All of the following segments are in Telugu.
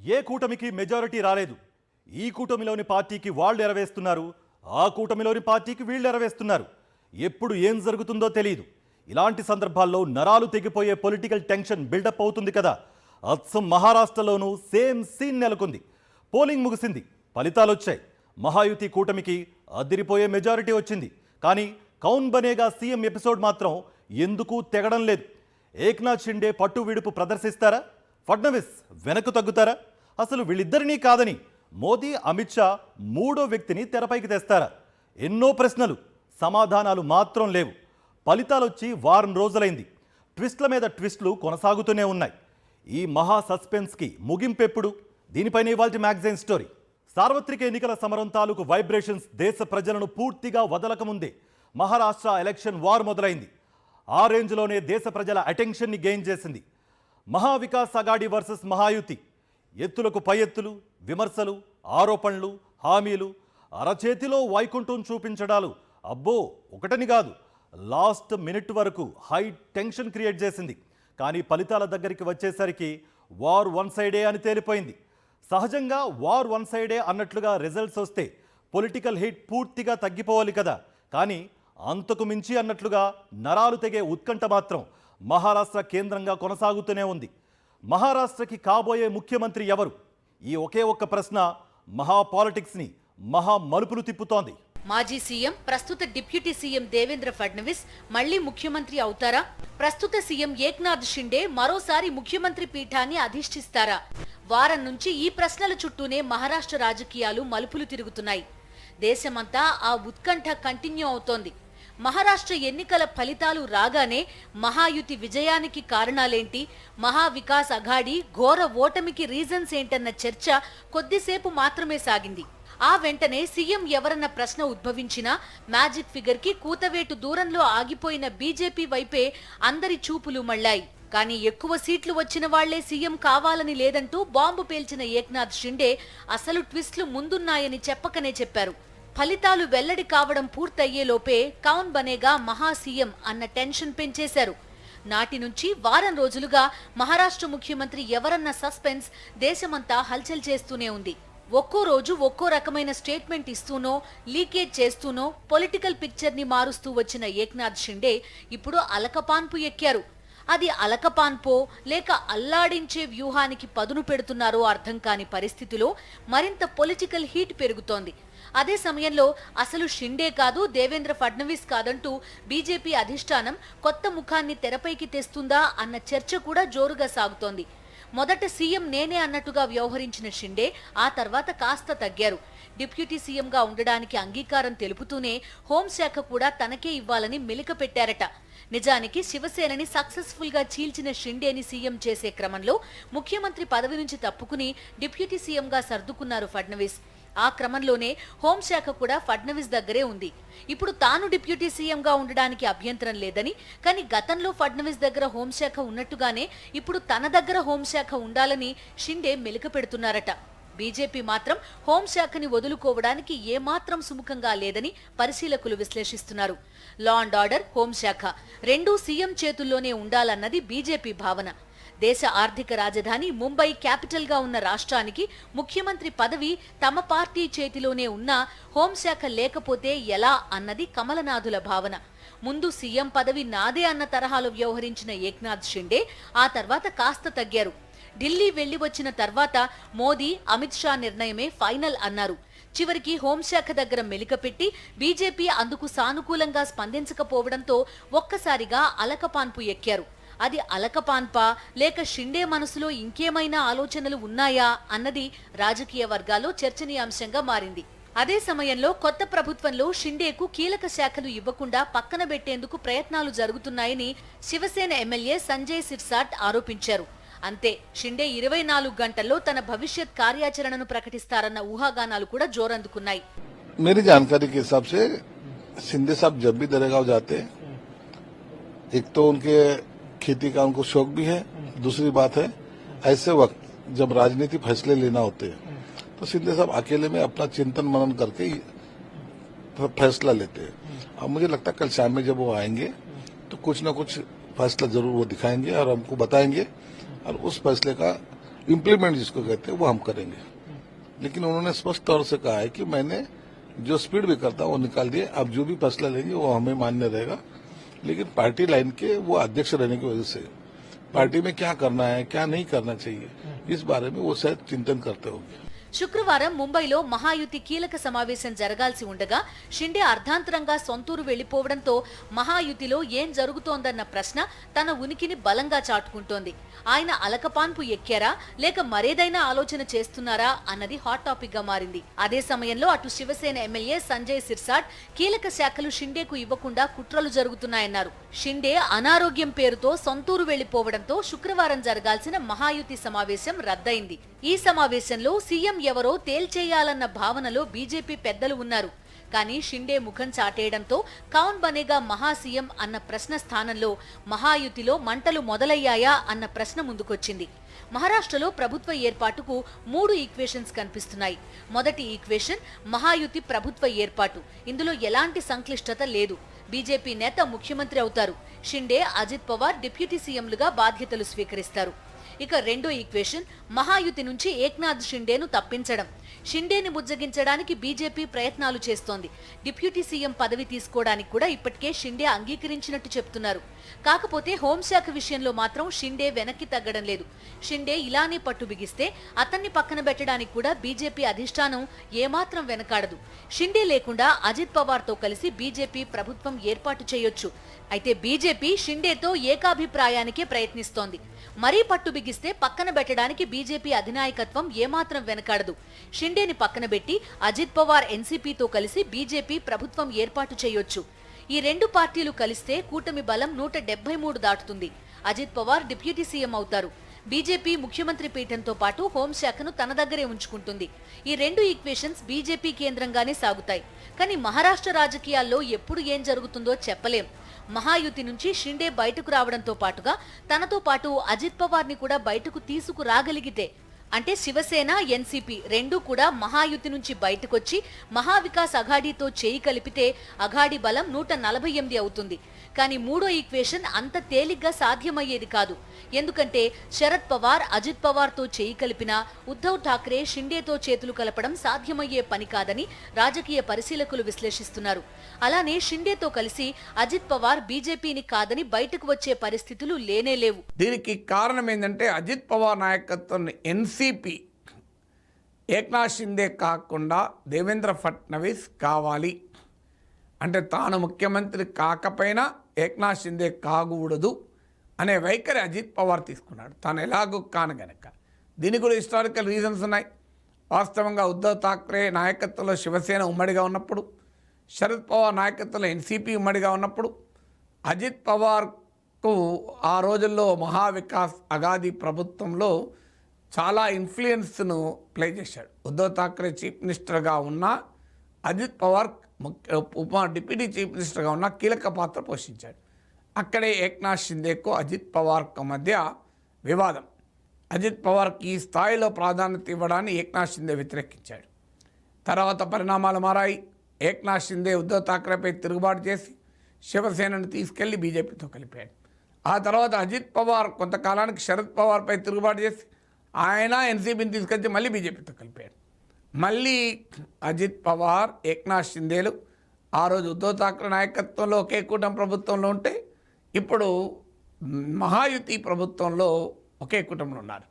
ఏ కూటమికి మెజారిటీ రాలేదు. ఈ కూటమిలోని పార్టీకి వాళ్ళు ఎరవేస్తున్నారు, ఆ కూటమిలోని పార్టీకి వీళ్ళు ఎరవేస్తున్నారు. ఎప్పుడు ఏం జరుగుతుందో తెలియదు. ఇలాంటి సందర్భాల్లో నరాలు తెగిపోయే పొలిటికల్ టెన్షన్ బిల్డప్ అవుతుంది కదా. అచ్చం మహారాష్ట్రలోనూ సేమ్ సీన్ నెలకొంది. పోలింగ్ ముగిసింది, ఫలితాలు వచ్చాయి. మహాయుతి కూటమికి అదిరిపోయే మెజారిటీ వచ్చింది. కానీ కౌన్ బనేగా సీఎం ఎపిసోడ్ మాత్రం ఎందుకు తెగడం లేదు. ఏక్నాథ్ షిండే పట్టు విడుపు ప్రదర్శిస్తారా? ఫడ్నవీస్ వెనక్కు తగ్గుతారా? అసలు వీళ్ళిద్దరినీ కాదని మోదీ, అమిత్ షా మూడో వ్యక్తిని తెరపైకి తెస్తారా? ఎన్నో ప్రశ్నలు, సమాధానాలు మాత్రం లేవు. ఫలితాలొచ్చి వారం రోజులైంది. ట్విస్ట్ల మీద ట్విస్టులు కొనసాగుతూనే ఉన్నాయి. ఈ మహా సస్పెన్స్కి ముగింపెప్పుడు? దీనిపైన ఇవాల్టి మ్యాగజైన్ స్టోరీ. సార్వత్రిక ఎన్నికల సమరం తాలూకు వైబ్రేషన్స్ దేశ ప్రజలను పూర్తిగా వదలకముందే మహారాష్ట్ర ఎలక్షన్ వార్ మొదలైంది. ఆ రేంజ్లోనే దేశ ప్రజల అటెన్షన్ని గెయిన్ చేసింది. మహావికాస్ అఘాడీ వర్సెస్ మహాయుతి. ఎత్తులకు పై ఎత్తులు, విమర్శలు, ఆరోపణలు, హామీలు, అరచేతిలో వైకుంఠం చూపించడాలు. అబ్బో, ఒకటని కాదు, లాస్ట్ మినిట్ వరకు హై టెన్షన్ క్రియేట్ చేసింది. కానీ ఫలితాల దగ్గరికి వచ్చేసరికి వార్ వన్ సైడే అని తేలిపోయింది. సహజంగా వార్ వన్ సైడే అన్నట్లుగా రిజల్ట్స్ వస్తే పొలిటికల్ హీట్ పూర్తిగా తగ్గిపోవాలి కదా. కానీ అంతకు మించి అన్నట్లుగా నరాలు తెగే ఉత్కంఠ మాత్రం మహారాష్ట్ర కేంద్రంగా కొనసాగుతూనే ఉంది. మహారాష్ట్రకి కాబోయే ముఖ్యమంత్రి ఎవరు? ఈ ఒకే ఒక్క ప్రశ్న మహా పాలిటిక్స్ని మహా మలుపులు తిప్పుతోంది. మాజీ సీఎం, ప్రస్తుత డిప్యూటీ సీఎం దేవేంద్ర ఫడ్నవీస్ మళ్లీ ముఖ్యమంత్రి అవుతారా? ప్రస్తుత సీఎం ఏక్నాథ్ షిండే మరోసారి ముఖ్యమంత్రి పీఠాన్ని అధిష్ఠిస్తారా? వారం నుంచి ఈ ప్రశ్నల చుట్టూనే మహారాష్ట్ర రాజకీయాలు మలుపులు తిరుగుతున్నాయి. దేశమంతా ఆ ఉత్కంఠ కంటిన్యూ అవుతోంది. మహారాష్ట్ర ఎన్నికల ఫలితాలు రాగానే మహాయుతి విజయానికి కారణాలేంటి, మహావికాస్ అఘాడీ ఘోర ఓటమికి రీజన్స్ ఏంటన్న చర్చ కొద్దిసేపు మాత్రమే సాగింది. ఆ వెంటనే సీఎం ఎవరన్న ప్రశ్న ఉద్భవించినా మ్యాజిక్ ఫిగర్ కి కూతవేటు దూరంలో ఆగిపోయిన బీజేపీ వైపే అందరి చూపులు మళ్లాయి. కానీ ఎక్కువ సీట్లు వచ్చిన వాళ్లే సీఎం కావాలని లేదంటూ బాంబు పేల్చిన ఏక్నాథ్ షిండే అసలు ట్విస్ట్లు ముందున్నాయని చెప్పకనే చెప్పారు. ఫలితాలు వెల్లడి కావడం పూర్తయ్యేలోపే కౌన్ బనేగా మహా సీఎం అన్న టెన్షన్ పెంచేశారు. నాటి నుంచి వారం రోజులుగా మహారాష్ట్ర ముఖ్యమంత్రి ఎవరన్న సస్పెన్స్ దేశమంతా హల్చల్ చేస్తూనే ఉంది. ఒక్కో రోజు ఒక్కో రకమైన స్టేట్మెంట్ ఇస్తూనో, లీకేజ్ చేస్తూనో పొలిటికల్ పిక్చర్ ని మారుస్తూ వచ్చిన ఏక్నాథ్ షిండే ఇప్పుడు అలకపాన్పు ఎక్కారు. అది అలకపాన్పో లేక అల్లాడించే వ్యూహానికి పదును పెడుతున్నారో అర్థం కాని పరిస్థితిలో మరింత పొలిటికల్ హీట్ పెరుగుతోంది. అదే సమయంలో అసలు షిండే కాదు, దేవేంద్ర ఫడ్నవీస్ కాదంటూ బీజేపీ అధిష్టానం కొత్త ముఖాన్ని తెరపైకి తెస్తుందా అన్న చర్చ కూడా జోరుగా సాగుతోంది. మొదట సీఎం నేనే అన్నట్టుగా వ్యవహరించిన షిండే ఆ తర్వాత కాస్త తగ్గారు. డిప్యూటీ సీఎంగా ఉండడానికి అంగీకారం తెలుపుతూనే హోంశాఖ కూడా తనకే ఇవ్వాలని మెలిక పెట్టారట. నిజానికి శివసేనని సక్సెస్ఫుల్ గా చీల్చిన షిండేని సీఎం చేసే క్రమంలో ముఖ్యమంత్రి పదవి నుంచి తప్పుకుని డిప్యూటీ సీఎంగా సర్దుకున్నారు ఫడ్నవీస్. ఆ క్రమంలోనే హోంశాఖ కూడా ఫడ్నవీస్ దగ్గరే ఉంది. ఇప్పుడు తాను డిప్యూటీ సీఎంగా ఉండడానికి అభ్యంతరం లేదని, కానీ గతంలో ఫడ్నవీస్ దగ్గర హోంశాఖ ఉన్నట్టుగానే ఇప్పుడు తన దగ్గర హోంశాఖ ఉండాలని షిండే మెలిక పెడుతున్నారట. బీజేపీ మాత్రం హోంశాఖని వదులుకోవడానికి ఏమాత్రం సుముఖంగా లేదని పరిశీలకులు విశ్లేషిస్తున్నారు. లా అండ్ ఆర్డర్, హోంశాఖ రెండూ సీఎం చేతుల్లోనే ఉండాలన్నది బీజేపీ భావన. దేశ ఆర్థిక రాజధాని ముంబై క్యాపిటల్ గా ఉన్న రాష్ట్రానికి ముఖ్యమంత్రి పదవి తమ పార్టీ చేతిలోనే ఉన్నా హోంశాఖ లేకపోతే ఎలా అన్నది కమలనాథుల భావన. ముందు సీఎం పదవి నాదే అన్న తరహాలో వ్యవహరించిన ఏక్నాథ్ షిండే ఆ తర్వాత కాస్త తగ్గారు. ఢిల్లీ వెళ్లి వచ్చిన తర్వాత మోదీ, అమిత్ షా నిర్ణయమే ఫైనల్ అన్నారు. చివరికి హోంశాఖ దగ్గర మెలికపెట్టి బీజేపీ అందుకు సానుకూలంగా స్పందించకపోవడంతో ఒక్కసారిగా అలకపాన్పు ఎక్కారు. అది అలకపాన్పా లేక షిండే మనసులో ఇంకేమైనా ఆలోచనలు ఉన్నాయా అన్నది రాజకీయ వర్గాల్లో చర్చనీయాంశంగా మారింది. అదే సమయంలో కొత్త ప్రభుత్వంలో షిండేకు కీలక శాఖలు ఇవ్వకుండా పక్కన పెట్టేందుకు ప్రయత్నాలు జరుగుతున్నాయని శివసేన ఎమ్మెల్యే సంజయ్ సిర్సాట్ ఆరోపించారు. అంతే, షిండే 24 గంటల్లో తన భవిష్యత్ కార్యాచరణను ప్రకటిస్తారన్న ఊహాగానాలు కూడా జోరందుకున్నాయి. मेरी जानकारी के हिसाब से शिंदे साहब जब भी दरेगांव जाते एक तो उनके खेती का उनको शौक भी है, दूसरी बात है ऐसे वक्त जब राजनीति फैसले लेना होते हैं तो शिंदे साहब अकेले में अपना चिंतन मनन करके फैसला लेते हैं। अब मुझे लगता है कल शाम में जब वो आएंगे तो कुछ न कुछ फैसला जरूर वो दिखाएंगे और हमको बताएंगे और उस फैसले का इम्प्लीमेंट जिसको कहते हैं वो हम करेंगे। लेकिन उन्होंने स्पष्ट तौर से कहा है कि मैंने जो स्पीड भी करता वो निकाल दिए, अब जो भी फैसला लेंगे वो हमें मान्य रहेगा। लेकिन पार्टी लाइन के वो अध्यक्ष रहने की वजह से पार्टी में क्या करना है क्या नहीं करना चाहिए इस बारे में वो शायद चिंतन करते होंगे। శుక్రవారం ముంబైలో మహాయుతి కీలక సమావేశం జరగాల్సి ఉండగా షిండే అర్ధాంతరంగా సొంతూరు వెళ్లిపోవడంతో మహాయుతిలో ఏం జరుగుతోందన్న ప్రశ్న తన ఉనికిని బలంగా చాటుకుంటోంది. ఆయన అలకపాన్పు ఎక్కారా లేక మరేదైనా ఆలోచన చేస్తున్నారా అన్నది హాట్ టాపిక్ గా మారింది. అదే సమయంలో అటు శివసేన ఎమ్మెల్యే సంజయ్ సిర్సాట్ కీలక శాఖలు షిండేకు ఇవ్వకుండా కుట్రలు జరుగుతున్నాయన్నారు. షిండే అనారోగ్యం పేరుతో సొంతూరు వెళ్లిపోవడంతో శుక్రవారం జరగాల్సిన మహాయుతి సమావేశం రద్దయింది. ఈ సమావేశంలో సీఎం ఎవరో తేల్చేయాలన్న భావనలో బీజేపీ పెద్దలు ఉన్నారు. కానీ షిండే ముఖం చాటేయడంతో కౌన్ బనేగా మహా సీఎం అన్న ప్రశ్న స్థానంలో మహాయుతిలో మంటలు మొదలయ్యాయా అన్న ప్రశ్న ముందుకొచ్చింది. మహారాష్ట్రలో ప్రభుత్వ ఏర్పాటుకు 3 ఈక్వేషన్స్ కనిపిస్తున్నాయి. మొదటి ఈక్వేషన్ మహాయుతి ప్రభుత్వ ఏర్పాటు. ఇందులో ఎలాంటి సంక్లిష్టత లేదు. బీజేపీ నేత ముఖ్యమంత్రి అవుతారు. షిండే, అజిత్ పవార్ డిప్యూటీ సీఎంలుగా బాధ్యతలు స్వీకరిస్తారు. ఇక రెండో ఈక్వేషన్ మహాయుతి నుంచి ఏక్నాథ్ షిండేను తప్పించడం. షిండేని బుజ్జగించడానికి బీజేపీ ప్రయత్నాలు చేస్తోంది. డిప్యూటీ సీఎం పదవి తీసుకోవడానికి కూడా ఇప్పటికే షిండే అంగీకరించినట్టు చెప్తున్నారు. కాకపోతే హోంశాఖ విషయంలో మాత్రం షిండే వెనక్కి తగ్గడం లేదు. షిండే ఇలానే పట్టు బిగిస్తే అతన్ని పక్కన పెట్టడానికి కూడా బీజేపీ అధిష్టానం ఏమాత్రం వెనకాడదు. షిండే లేకుండా అజిత్ పవార్ తో కలిసి బీజేపీ ప్రభుత్వం ఏర్పాటు చేయొచ్చు. అయితే బీజేపీ షిండేతో ఏకాభిప్రాయానికే ప్రయత్నిస్తోంది. మరీ పట్టు బిగిస్తే పక్కన పెట్టడానికి బీజేపీ అధినాయకత్వం ఏమాత్రం వెనకాడదు. షిండేని పక్కన పెట్టి అజిత్ పవార్ ఎన్సీపీతో కలిసి బీజేపీ ప్రభుత్వం ఏర్పాటు చేయొచ్చు. ఈ రెండు పార్టీలు కలిస్తే కూటమి బలం 173 దాటుతుంది. అజిత్ పవార్ డిప్యూటీ సీఎం అవుతారు. బీజేపీ ముఖ్యమంత్రి పీఠంతో పాటు హోంశాఖను తన దగ్గరే ఉంచుకుంటుంది. ఈ రెండు ఈక్వేషన్స్ బీజేపీ కేంద్రంగానే సాగుతాయి. కానీ మహారాష్ట్ర రాజకీయాల్లో ఎప్పుడు ఏం జరుగుతుందో చెప్పలేం. మహాయుతి నుంచి షిండే బయటకు రావడంతో పాటుగా తనతో పాటు అజిత్ పవార్ ని కూడా బయటకు తీసుకురాగలిగితే, అంటే శివసేన, ఎన్సీపీ రెండూ కూడా మహాయుతి నుంచి బయటకొచ్చి మహావికాస్ అఘాడీతో చేయి కలిపితే అఘాడీ బలం 148 అవుతుంది. కానీ మూడో ఈక్వేషన్ అంత తేలిగ్గా సాధ్యమయ్యేది కాదు. ఎందుకంటే శరద్ పవార్ అజిత్ పవార్ తో చేయి కలిపినా ఉద్ధవ్ ఠాక్రే షిండేతో చేతులు కలపడం సాధ్యమయ్యే పని కాదని రాజకీయ పరిశీలకులు విశ్లేషిస్తున్నారు. అలానే షిండేతో కలిసి అజిత్ పవార్ బీజేపీని కాదని బయటకు వచ్చే పరిస్థితులు లేనేలేవు. దీనికి కారణం ఏంటంటే అజిత్ పవార్ నాయకత్వం ఎన్సీపీ ఏక్నాథ్ షిండే కాకుండా దేవేంద్ర ఫడ్నవీస్ కావాలి అంటే తాను ముఖ్యమంత్రి కాకపోయినా ఏక్నాథ్ షిండే కాకూడదు అనే వైఖరి అజిత్ పవార్ తీసుకున్నాడు. తాను ఎలాగూ కాను గనక. దీనికి కూడా హిస్టారికల్ రీజన్స్ ఉన్నాయి. వాస్తవంగా ఉద్ధవ్ ఠాక్రే నాయకత్వంలో శివసేన ఉమ్మడిగా ఉన్నప్పుడు, శరద్ పవార్ నాయకత్వంలో ఎన్సీపీ ఉమ్మడిగా ఉన్నప్పుడు అజిత్ పవార్కు ఆ రోజుల్లో మహావికాస్ అఘాడీ ప్రభుత్వంలో చాలా ఇన్ఫ్లుయెన్స్ను ప్లే చేశాడు. ఉద్ధవ్ ఠాక్రే చీఫ్ మినిస్టర్గా ఉన్న అజిత్ పవార్ డిప్యూటీ చీఫ్ మినిస్టర్గా ఉన్న కీలక పాత్ర పోషించాడు. అక్కడే ఏక్నాథ్ షిండేకు అజిత్ పవార్కు మధ్య వివాదం. అజిత్ పవార్కి ఈ స్థాయిలో ప్రాధాన్యత ఇవ్వడాన్ని ఏక్నాథ్ షిండే వ్యతిరేకించాడు. తర్వాత పరిణామాలు మారాయి. ఏక్నాథ్ షిండే ఉద్ధవ్ ఠాక్రేపై తిరుగుబాటు చేసి శివసేనను తీసుకెళ్లి బీజేపీతో కలిపాడు. ఆ తర్వాత అజిత్ పవార్ కొంతకాలానికి శరద్ పవార్పై తిరుగుబాటు చేసి ఆయన ఎన్సీపీని తీసుకొచ్చి మళ్ళీ బీజేపీతో కలిపాడు. మళ్ళీ అజిత్ పవార్, ఏక్నాథ్ షిండేలు ఆ రోజు ఉద్ధవ్ ఠాక్రే నాయకత్వంలో ఒకే కూటమి ప్రభుత్వంలో ఉంటే ఇప్పుడు మహాయుతి ప్రభుత్వంలో ఒకే కూటమిలో ఉన్నారు.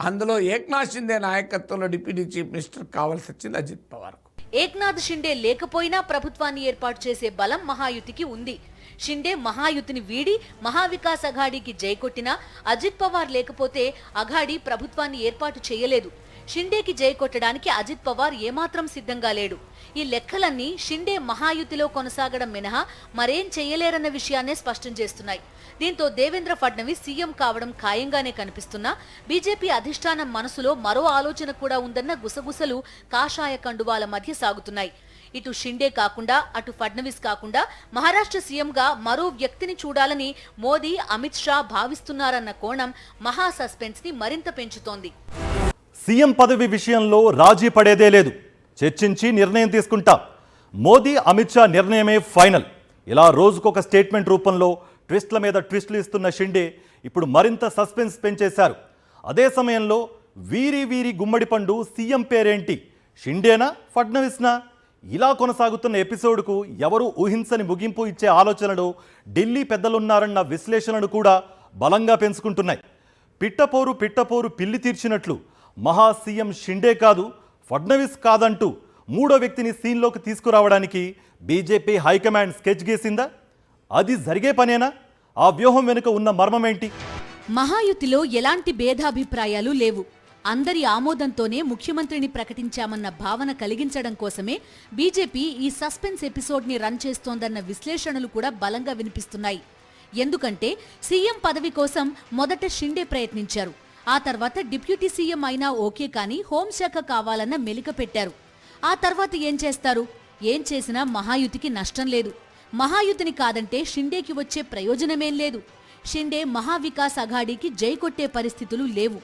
అందులో ఏక్నాథ్ షిండే నాయకత్వంలో డిప్యూటీ చీఫ్ మినిస్టర్ కావాల్సి వచ్చింది అజిత్ పవార్కు. ఏక్నాథ్ షిండే లేకపోయినా ప్రభుత్వాన్ని ఏర్పాటు చేసే బలం మహాయుతికి ఉంది. షిండే మహాయుతిని వీడి మహావికాస్ అఘాడీకి జైకొట్టినా అజిత్ పవార్ లేకపోతే అఘాడీ ప్రభుత్వాన్ని ఏర్పాటు చేయలేదు. షిండేకి జై కొట్టడానికి అజిత్ పవార్ ఏమాత్రం సిద్ధంగా లేడు. ఈ లెక్కలన్నీ షిండే మహాయుతిలో కొనసాగడం మినహా మరేం చేయలేరన్న విషయాన్నే స్పష్టం చేస్తున్నాయి. దీంతో దేవేంద్ర ఫడ్నవీస్ సీఎం కావడం ఖాయంగానే కనిపిస్తున్నా బీజేపీ అధిష్టానం మనసులో మరో ఆలోచన కూడా ఉందన్న గుసగుసలు కాషాయ కండువాల మధ్య సాగుతున్నాయి. ఇటు షిండే కాకుండా అటు ఫడ్నవీస్ కాకుండా మహారాష్ట్ర సీఎంగా మరో వ్యక్తిని చూడాలని మోదీ, అమిత్ షా భావిస్తున్నారన్న కోణం మహా సస్పెన్స్ ని మరింత పెంచుతోంది. సీఎం పదవి విషయంలో రాజీ పడేదే లేదు. చర్చించి నిర్ణయం తీసుకుంటాం. మోదీ, అమిత్ షా నిర్ణయమే ఫైనల్. ఇలా రోజుకొక స్టేట్మెంట్ రూపంలో ట్విస్ట్ల మీద ట్విస్టులు ఇస్తున్న షిండే ఇప్పుడు మరింత సస్పెన్స్ పెంచేశారు. అదే సమయంలో వీరి వీరి గుమ్మడి పండు సీఎం పేరేంటి, షిండేనా ఫడ్నవీస్నా? ఇలా కొనసాగుతున్న ఎపిసోడ్కు ఎవరు ఊహించని ముగింపు ఇచ్చే ఆలోచనలు ఢిల్లీ పెద్దలున్నారన్న విశ్లేషణలు కూడా బలంగా పెంచుకుంటున్నాయి. పిట్టపోరు పిల్లి తీర్చినట్లు మహా సీఎం షిండే కాదు, ఫడ్నవీస్ కాదంటూ మూడో వ్యక్తిని సీన్లోకి తీసుకురావడానికి బీజేపీ హైకమాండ్ స్కెచ్ గీసిందా? అది జరిగే పనేనా? ఆ వ్యూహం వెనుక ఉన్న మర్మమేంటి? మహాయుతిలో ఎలాంటి భేదాభిప్రాయాలు లేవు. అందరి ఆమోదంతోనే ముఖ్యమంత్రిని ప్రకటించామన్న భావన కలిగించడం కోసమే బీజేపీ ఈ సస్పెన్స్ ఎపిసోడ్ని రన్ చేస్తోందన్న విశ్లేషణలు కూడా బలంగా వినిపిస్తున్నాయి. ఎందుకంటే సీఎం పదవి కోసం మొదట షిండే ప్రయత్నించారు. ఆ తర్వాత డిప్యూటీ సీఎం అయినా ఓకే కానీ హోంశాఖ కావాలన్న మెలిక పెట్టారు. ఆ తర్వాత ఏం చేస్తారు? ఏం చేసినా మహాయుతికి నష్టం లేదు. మహాయుతిని కాదంటే షిండేకి వచ్చే ప్రయోజనమేం లేదు. షిండే మహావికాస్ అఘాడీకి జై కొట్టే పరిస్థితులు లేవు.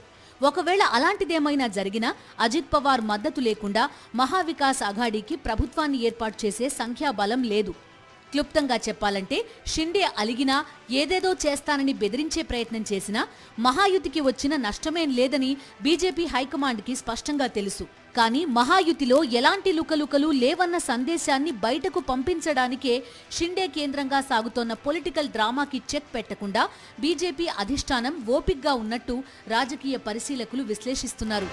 ఒకవేళ అలాంటిదేమైనా జరిగినా అజిత్ పవార్ మద్దతు లేకుండా మహావికాస్ అఘాడీకి ప్రభుత్వాన్ని ఏర్పాటు చేసే సంఖ్యాబలం లేదు. క్లుప్తంగా చెప్పాలంటే షిండే అలిగినా ఏదేదో చేస్తానని బెదిరించే ప్రయత్నం చేసినా మహాయుతికి వచ్చిన నష్టమేం లేదని బీజేపీ హైకమాండ్కి స్పష్టంగా తెలుసు. కానీ మహాయుతిలో ఎలాంటి లుకలుకలు లేవన్న సందేశాన్ని బయటకు పంపించడానికే షిండే కేంద్రంగా సాగుతోన్న పొలిటికల్ డ్రామాకి చెక్ పెట్టకుండా బీజేపీ అధిష్టానం ఓపిగ్గా ఉన్నట్టు రాజకీయ పరిశీలకులు విశ్లేషిస్తున్నారు.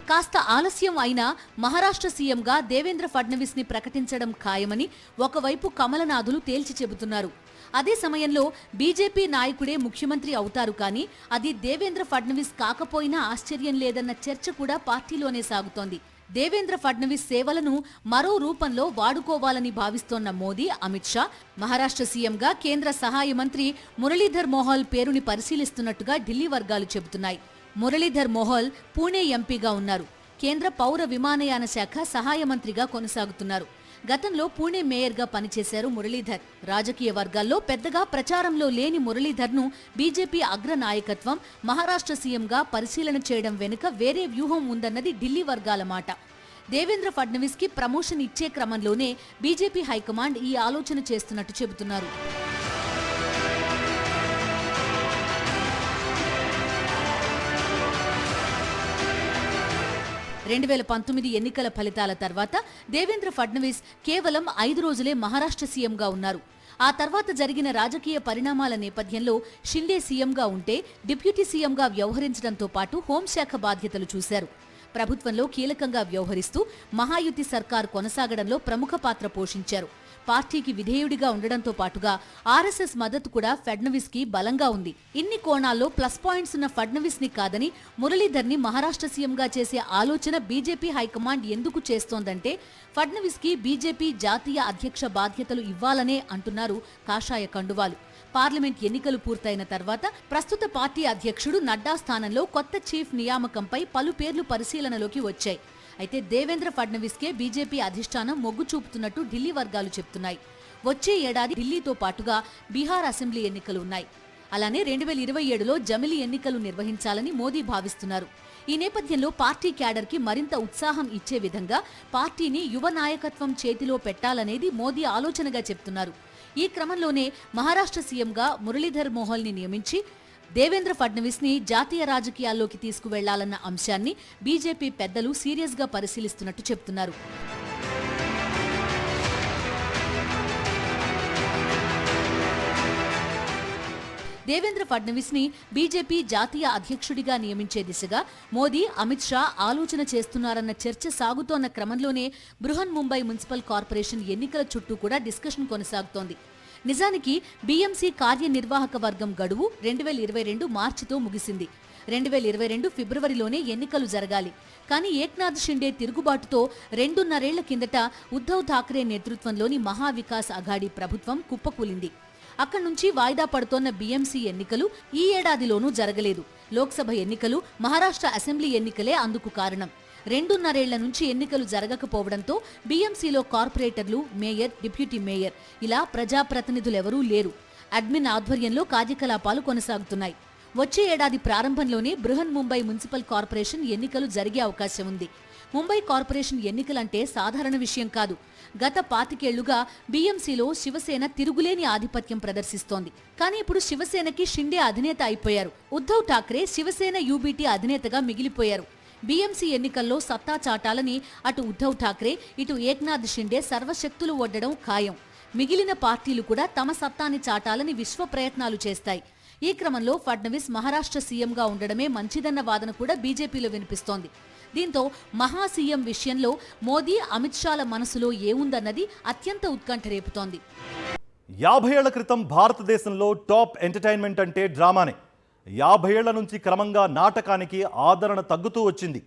కాస్త ఆలస్యం అయినా మహారాష్ట్ర సీఎంగా దేవేంద్ర ఫడ్నవీస్ ని ప్రకటించడం ఖాయమని ఒకవైపు కమలనాథులు తేల్చి చెబుతున్నారు. అదే సమయంలో బీజేపీ నాయకుడే ముఖ్యమంత్రి అవుతారు కానీ అది దేవేంద్ర ఫడ్నవీస్ కాకపోయినా ఆశ్చర్యం లేదన్న చర్చ కూడా పార్టీలోనే సాగుతోంది. దేవేంద్ర ఫడ్నవీస్ సేవలను మరో రూపంలో వాడుకోవాలని భావిస్తోన్న మోదీ, అమిత్ షా మహారాష్ట్ర సీఎంగా కేంద్ర సహాయ మంత్రి మురళీధర్ మోహల్ పేరుని పరిశీలిస్తున్నట్టుగా ఢిల్లీ వర్గాలు చెబుతున్నాయి. మురళీధర్ మోహల్ పూణే ఎంపీగా ఉన్నారు. కేంద్ర పౌర విమానయాన శాఖ సహాయ మంత్రిగా కొనసాగుతున్నారు. గతంలో పూణే మేయర్గా పనిచేశారు మురళీధర్. రాజకీయ వర్గాల్లో పెద్దగా ప్రచారంలో లేని మురళీధర్ను బీజేపీ అగ్ర నాయకత్వం మహారాష్ట్ర సీఎంగా పరిశీలన చేయడం వెనుక వేరే వ్యూహం ఉందన్నది ఢిల్లీ వర్గాల మాట. దేవేంద్ర ఫడ్నవీస్ కి ప్రమోషన్ ఇచ్చే క్రమంలోనే బీజేపీ హైకమాండ్ ఈ ఆలోచన చేస్తున్నట్టు చెబుతున్నారు. 2019 ఎన్నికల ఫలితాల తర్వాత దేవేంద్ర ఫడ్నవీస్ కేవలం 5 రోజులే మహారాష్ట్ర సీఎంగా ఉన్నారు. ఆ తర్వాత జరిగిన రాజకీయ పరిణామాల నేపథ్యంలో షిండే సీఎంగా ఉంటే డిప్యూటీ సీఎంగా వ్యవహరించడంతో పాటు హోంశాఖ బాధ్యతలు చూశారు. ప్రభుత్వంలో కీలకంగా వ్యవహరిస్తూ మహాయుతి సర్కార్ కొనసాగడంలో ప్రముఖ పాత్ర పోషించారు. పార్టీకి విధేయుడిగా ఉండడంతో పాటుగా ఆర్ఎస్ఎస్ మద్దతు కూడా ఫడ్నవీస్ కి బలంగా ఉంది. ఇన్ని కోణాల్లో ప్లస్ పాయింట్స్ ఉన్న ఫడ్నవీస్ ని కాదని మురళీధర్ ని మహారాష్ట్ర సీఎంగా చేసే ఆలోచన బీజేపీ హైకమాండ్ ఎందుకు చేస్తోందంటే ఫడ్నవీస్ కి బీజేపీ జాతీయ అధ్యక్ష బాధ్యతలు ఇవ్వాలనే అంటున్నారు కాషాయ కండువాలు. పార్లమెంట్ ఎన్నికలు పూర్తయిన తర్వాత ప్రస్తుత పార్టీ అధ్యక్షుడు నడ్డా స్థానంలో కొత్త చీఫ్ నియామకంపై పలు పేర్లు పరిశీలనలోకి వచ్చాయి. అయితే దేవేంద్ర ఫడ్నవీస్ కే బీజేపీ అధిష్టానం మొగ్గు చూపుతున్నట్టు ఢిల్లీ వర్గాలు చెబుతున్నాయి. వచ్చే ఏడాది ఢిల్లీతో పాటుగా బీహార్ అసెంబ్లీ ఎన్నికలు ఉన్నాయి. అలానే 2027లో జమిలీ ఎన్నికలు నిర్వహించాలని మోదీ భావిస్తున్నారు. ఈ నేపథ్యంలో పార్టీ క్యాడర్ కి మరింత ఉత్సాహం ఇచ్చే విధంగా పార్టీని యువ నాయకత్వం చేతిలో పెట్టాలనేది మోదీ ఆలోచనగా చెప్తున్నారు. ఈ క్రమంలోనే మహారాష్ట్ర సీఎంగా మురళీధర్ మోహల్ ని నియమించి దేవేంద్ర ఫడ్నవీస్ ని జాతీయ రాజకీయాల్లోకి తీసుకువెళ్లాలన్న అంశాన్ని బీజేపీ పెద్దలు సీరియస్ గా పరిశీలిస్తున్నట్టు చెబుతున్నారు. దేవేంద్ర ఫడ్నవీస్ ని బీజేపీ జాతీయ అధ్యక్షుడిగా నియమించే దిశగా మోదీ, అమిత్ షా ఆలోచన చేస్తున్నారన్న చర్చ సాగుతోన్న క్రమంలోనే బృహన్ ముంబై మున్సిపల్ కార్పొరేషన్ ఎన్నికల చుట్టూ కూడా డిస్కషన్ కొనసాగుతోంది. నిజానికి బీఎంసీ కార్యనిర్వాహక వర్గం గడువు 2022 మార్చితో ముగిసింది. 2022 ఫిబ్రవరిలోనే ఎన్నికలు జరగాలి. కానీ ఏక్నాథ్ షిండే తిరుగుబాటుతో 2.5 ఏళ్ల కిందట ఉద్ధవ్ ఠాక్రే నేతృత్వంలోని మహావికాస్ అఘాడీ ప్రభుత్వం కుప్పకూలింది. అక్కడి నుంచి వాయిదా పడుతోన్న బీఎంసీ ఎన్నికలు ఈ ఏడాదిలోనూ జరగలేదు. లోక్సభ ఎన్నికలు, మహారాష్ట్ర అసెంబ్లీ ఎన్నికలే అందుకు కారణం. 2.5 ఏళ్ల నుంచి ఎన్నికలు జరగకపోవడంతో బీఎంసీలో కార్పొరేటర్లు, మేయర్, డిప్యూటీ మేయర్ ఇలా ప్రజాప్రతినిధులెవరూ లేరు. అడ్మిన్ ఆధ్వర్యంలో కార్యకలాపాలు కొనసాగుతున్నాయి. వచ్చే ఏడాది ప్రారంభంలోనే బృహన్ ముంబై మున్సిపల్ కార్పొరేషన్ ఎన్నికలు జరిగే అవకాశం ఉంది. ముంబై కార్పొరేషన్ ఎన్నికలంటే సాధారణ విషయం కాదు. గత 25 ఏళ్లుగా బీఎంసీలో శివసేన తిరుగులేని ఆధిపత్యం ప్రదర్శిస్తోంది. కానీ ఇప్పుడు శివసేనకి షిండే అధినేత అయిపోయారు. ఉద్ధవ్ ఠాక్రే శివసేన యూబీటీ అధినేతగా మిగిలిపోయారు. బీఎంసీ ఎన్నికల్లో సత్తా చాటాలని అటు ఉద్ధవ్ ఠాక్రే, ఇటు ఏక్నాథ్ షిండే సర్వశక్తులు ఒడ్డడం ఖాయం. మిగిలిన పార్టీలు కూడా తమ సత్తాని చాటాలని విశ్వ ప్రయత్నాలు చేస్తాయి. ఈ క్రమంలో ఫడ్నవీస్ మహారాష్ట్ర సీఎంగా ఉండడమే మంచిదన్న వాదన కూడా బీజేపీలో వినిపిస్తోంది. దీంతో మహా సీఎం విషయంలో మోదీ, అమిత్ షాల మనసులో ఏముందన్నది అత్యంత ఉత్కంఠ రేపుతోంది. 50 ఏళ్ల క్రితం భారతదేశంలో టాప్ ఎంటర్టైన్మెంట్ అంటే డ్రామానే. 50 ఏళ్ల నుంచి క్రమంగా నాటకానికి ఆదరణ తగ్గుతూ వచ్చింది.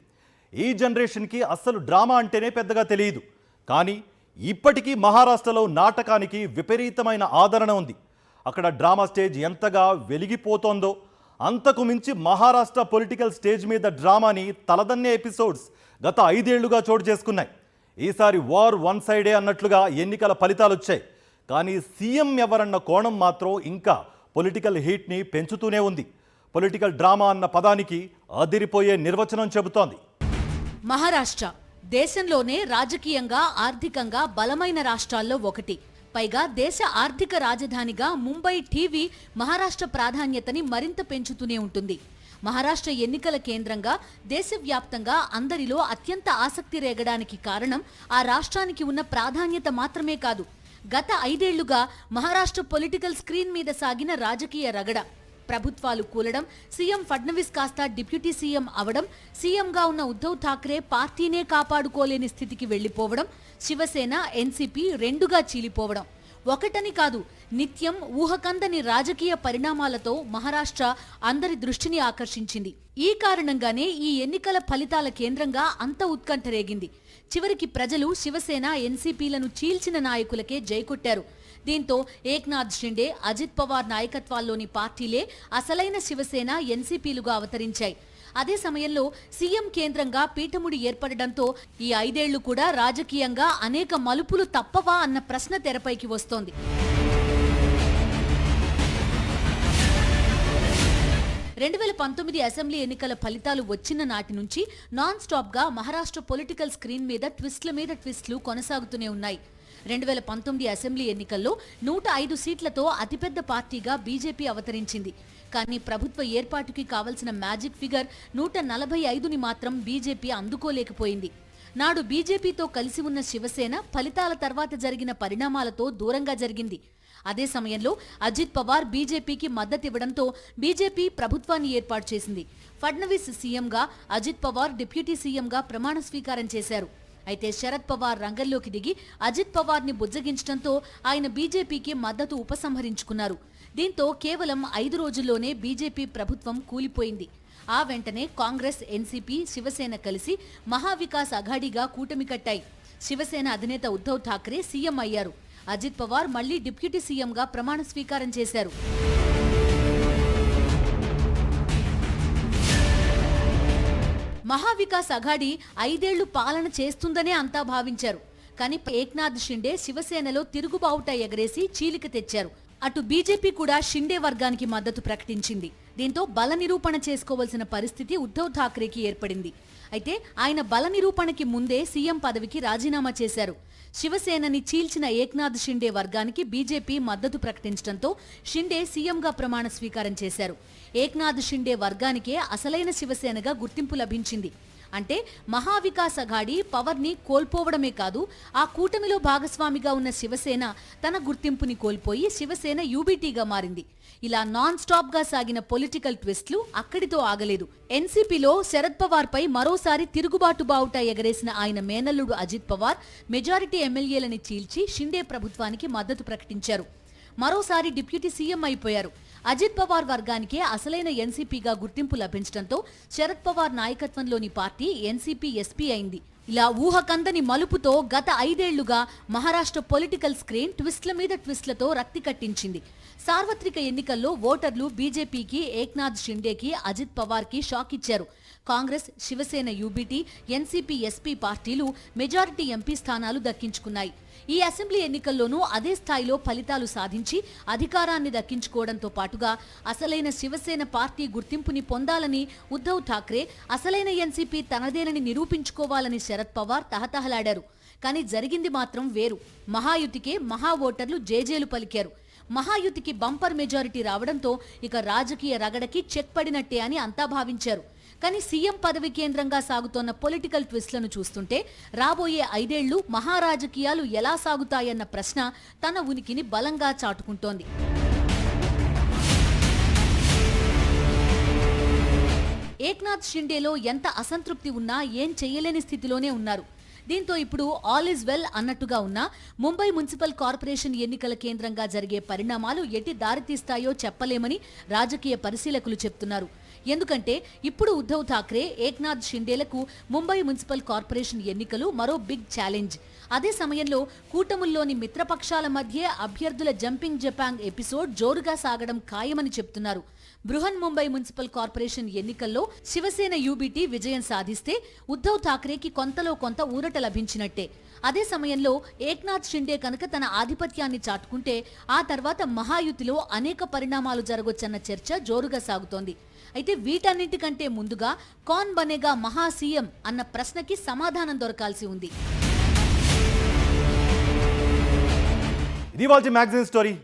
ఈ జనరేషన్కి అస్సలు డ్రామా అంటేనే పెద్దగా తెలియదు. కానీ ఇప్పటికీ మహారాష్ట్రలో నాటకానికి విపరీతమైన ఆదరణ ఉంది. అక్కడ డ్రామా స్టేజ్ ఎంతగా వెలిగిపోతోందో అంతకు మించి మహారాష్ట్ర పొలిటికల్ స్టేజ్ మీద డ్రామాని తలదన్నే ఎపిసోడ్స్ గత 5 ఏళ్లుగా చోటు చేసుకున్నాయి. ఈసారి వార్ వన్ సైడే అన్నట్లుగా ఎన్నికల ఫలితాలు వచ్చాయి. కానీ సీఎం ఎవరన్న కోణం మాత్రం ఇంకా పొలిటికల్ హీట్ని పెంచుతూనే ఉంది. పొలిటికల్ డ్రామా అన్న పదానికి అదిరిపోయే నిర్వచనం చెబుతోంది. మహారాష్ట్ర దేశంలోనే రాజకీయంగా, ఆర్థికంగా బలమైన రాష్ట్రాల్లో ఒకటి. పైగా దేశ ఆర్థిక రాజధానిగా ముంబై టీవీ మహారాష్ట్ర ప్రాధాన్యతని మరింత పెంచుతూనే ఉంటుంది. మహారాష్ట్ర ఎన్నికల కేంద్రంగా దేశవ్యాప్తంగా అందరిలో అత్యంత ఆసక్తి రేగడానికి కారణం ఆ రాష్ట్రానికి ఉన్న ప్రాధాన్యత మాత్రమే కాదు, గత 5 ఏళ్లుగా మహారాష్ట్ర పొలిటికల్ స్క్రీన్ మీద సాగిన రాజకీయ రగడ. ప్రభుత్వాలు కూలడం, సీఎం ఫడ్నవీస్ కాస్త డిప్యూటీ సీఎం అవడం, సీఎంగా ఉన్న ఉద్ధవ్ ఠాక్రే పార్టీనే కాపాడుకోలేని స్థితికి వెళ్లిపోవడం, శివసేన, ఎన్సీపీ రెండుగా చీలిపోవడం. ఒకటని కాదు, నిత్యం ఊహకందని రాజకీయ పరిణామాలతో మహారాష్ట్ర అందరి దృష్టిని ఆకర్షించింది. ఈ కారణంగానే ఈ ఎన్నికల ఫలితాల కేంద్రంగా అంత ఉత్కంఠ రేగింది. చివరికి ప్రజలు శివసేన, ఎన్సీపీలను చీల్చిన నాయకులకే జైకొట్టారు. దీంతో ఏక్నాథ్ షిండే, అజిత్ పవార్ నాయకత్వాల్లోని పార్టీలే అసలైన శివసేన, ఎన్సీపీలుగా అవతరించాయి. అదే సమయంలో సీఎం కేంద్రంగా పీఠముడి ఏర్పడడంతో ఈ 5 ఏళ్లు కూడా రాజకీయంగా అనేక మలుపులు తప్పవా అన్న ప్రశ్న తెరపైకి వస్తోంది. అసెంబ్లీ ఎన్నికల ఫలితాలు వచ్చిన నాటి నుంచి నాన్ స్టాప్ గా మహారాష్ట్ర పొలిటికల్ స్క్రీన్ మీద ట్విస్ట్ల మీద ట్విస్ట్లు కొనసాగుతూనే ఉన్నాయి. 2019 అసెంబ్లీ ఎన్నికల్లో 105 సీట్లతో అతిపెద్ద పార్టీగా బీజేపీ అవతరించింది. కానీ ప్రభుత్వ ఏర్పాటుకి కావలసిన మ్యాజిక్ ఫిగర్ 145ని మాత్రం బీజేపీ అందుకోలేకపోయింది. నాడు బీజేపీతో కలిసి ఉన్న శివసేన ఫలితాల తర్వాత జరిగిన పరిణామాలతో దూరంగా జరిగింది. అదే సమయంలో అజిత్ పవార్ బీజేపీకి మద్దతివ్వడంతో బీజేపీ ప్రభుత్వాన్ని ఏర్పాటు చేసింది. ఫడ్నవీస్ సీఎంగా, అజిత్ పవార్ డిప్యూటీ సీఎంగా ప్రమాణ స్వీకారం చేశారు. అయితే శరద్ పవార్ రంగంలోకి దిగి అజిత్ పవార్ని బుజ్జగించడంతో ఆయన బీజేపీకి మద్దతు ఉపసంహరించుకున్నారు. దీంతో కేవలం 5 రోజుల్లోనే బీజేపీ ప్రభుత్వం కూలిపోయింది. ఆ వెంటనే కాంగ్రెస్, ఎన్సీపీ, శివసేన కలిసి మహావికాస్ అఘాడీగా కూటమి కట్టాయి. శివసేన అధినేత ఉద్ధవ్ ఠాక్రే సీఎం అయ్యారు. అజిత్ పవార్ మళ్లీ డిప్యూటీ సీఎంగా ప్రమాణ స్వీకారం చేశారు. మహావికాస్ అఘాడీ 5 ఏళ్లు పాలన చేస్తుందనే అంతా భావించారు. కానీ ఏక్నాథ్ షిండే శివసేనలో తిరుగుబావుట ఎగరేసి చీలిక తెచ్చారు. అటు బీజేపీ కూడా షిండే వర్గానికి మద్దతు ప్రకటించింది. దీంతో బల నిరూపణ చేసుకోవాల్సిన పరిస్థితి ఉద్ధవ్ ఠాక్రేకి ఏర్పడింది. అయితే ఆయన బల నిరూపణకి ముందే సీఎం పదవికి రాజీనామా చేశారు. శివసేనని చీల్చిన ఏక్నాథ్ షిండే వర్గానికి బీజేపీ మద్దతు ప్రకటించడంతో షిండే సీఎంగా ప్రమాణ స్వీకారం చేశారు. ఏక్నాథ్ షిండే వర్గానికే అసలైన శివసేనగా గుర్తింపు లభించింది. అంటే మహావికాస్ అఘాడీ పవర్ని కోల్పోవడమే కాదు, ఆ కూటమిలో భాగస్వామిగా ఉన్న శివసేన తన గుర్తింపుని కోల్పోయి శివసేన యూబీటీగా మారింది. ఇలా నాన్ స్టాప్ గా సాగిన పొలిటికల్ ట్విస్ట్లు అక్కడితో ఆగలేదు. ఎన్సీపీలో శరద్ పవార్ పై మరోసారి తిరుగుబాటు బావుట ఎగరేసిన ఆయన మేనల్లుడు అజిత్ పవార్ మెజారిటీ ఎమ్మెల్యేలని చీల్చి షిండే ప్రభుత్వానికి మద్దతు ప్రకటించారు. మరోసారి డిప్యూటీ సీఎం అయిపోయారు. అజిత్ పవార్ వర్గానికే అసలైన ఎన్సీపీగా గుర్తింపు లభించడంతో శరద్ పవార్ నాయకత్వంలోని పార్టీ ఎన్సీపీ ఎస్పీ అయింది. ఇలా ఊహకందని మలుపుతో గత 5 ఏళ్లుగా మహారాష్ట్ర పొలిటికల్ స్క్రీన్ ట్విస్ట్ల మీద ట్విస్ట్లతో రక్తి కట్టించింది. సార్వత్రిక ఎన్నికల్లో ఓటర్లు బీజేపీకి, ఏక్నాథ్ షిండేకి, అజిత్ పవార్కి షాక్ ఇచ్చారు. కాంగ్రెస్, శివసేన యూబీటీ, ఎన్సీపీ ఎస్పీ పార్టీలు మెజారిటీ ఎంపీ స్థానాలు దక్కించుకున్నాయి. ఈ అసెంబ్లీ ఎన్నికల్లోనూ అదే స్థాయిలో ఫలితాలు సాధించి అధికారాన్ని దక్కించుకోవడంతో పాటుగా అసలైన శివసేన పార్టీ గుర్తింపుని పొందాలని ఉద్ధవ్ ఠాక్రే, అసలైన ఎన్సీపీ తనదేనని నిరూపించుకోవాలని శరద్ పవార్ తహతహలాడారు. కానీ జరిగింది మాత్రం వేరు. మహాయుతికే మహా ఓటర్లు జేజేలు పలికారు. మహాయుతికి బంపర్ మెజారిటీ రావడంతో ఇక రాజకీయ రగడకి చెక్ పడినట్టే అని అంతా భావించారు. కానీ సీఎం పదవి కేంద్రంగా సాగుతోన్న పొలిటికల్ ట్విస్ట్లను చూస్తుంటే రాబోయే 5 ఏళ్లు మహారాజకీయాలు ఎలా సాగుతాయన్న ప్రశ్న తన ఉనికిని బలంగా చాటుకుంటోంది. ఏక్నాథ్ షిండేలో ఎంత అసంతృప్తి ఉన్నా ఏం చెయ్యలేని స్థితిలోనే ఉన్నారు. దీంతో ఇప్పుడు ఆల్ ఈజ్ వెల్ అన్నట్టుగా ఉన్న ముంబై మున్సిపల్ కార్పొరేషన్ ఎన్నికల కేంద్రంగా జరిగే పరిణామాలు ఎట్టి దారితీస్తాయో చెప్పలేమని రాజకీయ పరిశీలకులు చెప్తున్నారు. ఎందుకంటే ఇప్పుడు ఉద్ధవ్ ఠాక్రే, ఏక్నాథ్ షిండేలకు ముంబై మున్సిపల్ కార్పొరేషన్ ఎన్నికలు మరో బిగ్ ఛాలెంజ్. అదే సమయంలో కూటముల్లోని మిత్రపక్షాల మధ్య అభ్యర్థుల జంపింగ్ జపాంగ్ ఎపిసోడ్ జోరుగా సాగడం ఖాయమని చెప్తున్నారు. బృహన్ ముంబై మున్సిపల్ కార్పొరేషన్ ఎన్నికల్లో శివసేన యూబీటీ విజయం సాధిస్తే ఉద్ధవ్ ఠాక్రేకి కొంతలో కొంత ఊరట లభించినట్టే. అదే సమయంలో ఏక్నాథ్ షిండే కనుక తన ఆధిపత్యాన్ని చాటుకుంటే ఆ తర్వాత మహాయుతిలో అనేక పరిణామాలు జరగొచ్చన్న చర్చ జోరుగా సాగుతోంది. అయితే వీటన్నింటికంటే ముందుగా కౌన్ బనేగా మహా సీఎం అన్న ప్రశ్నకి సమాధానం దొరకాల్సి ఉంది. ఇది వాళ్ళ మ్యాగజైన్ స్టోరీ.